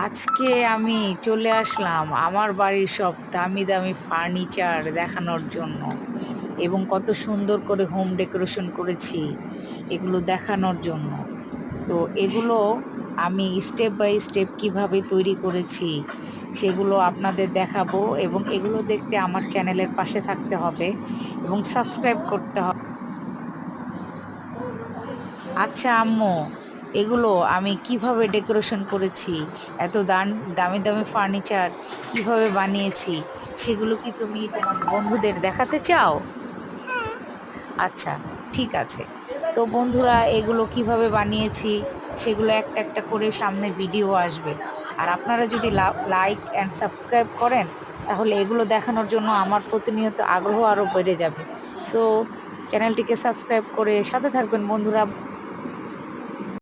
আজকে আমি চলে আসলাম আমার বাড়ির সব দামি দামি ফার্নিচার দেখানোর জন্য এবং কত সুন্দর করে হোম ডেকোরেশন করেছি এগুলো দেখানোর জন্য। তো এগুলো আমি স্টেপ বাই স্টেপ কিভাবে তৈরি করেছি সেগুলো আপনাদের দেখাবো, এবং এগুলো দেখতে আমার চ্যানেলের পাশে থাকতে হবে এবং সাবস্ক্রাইব করতে হবে। আচ্ছা আম্মু, এগুলো আমি কিভাবে ডেকোরেশন করেছি, এত দামি দামি ফার্নিচার কিভাবে বানিয়েছি সেগুলো কি তুমি তোমার বন্ধুদের দেখাতে চাও? আচ্ছা, ঠিক আছে। তো বন্ধুরা, এগুলো কিভাবে বানিয়েছি সেগুলো একটা একটা করে সামনে ভিডিও আসবে। আর আপনারা যদি লাইক অ্যান্ড সাবস্ক্রাইব করেন তাহলে এগুলো দেখানোর জন্য আমার প্রতিনিয়ত আগ্রহ আরও বেড়ে যাবে। সো চ্যানেলটিকে সাবস্ক্রাইব করে সাথে থাকবেন বন্ধুরা।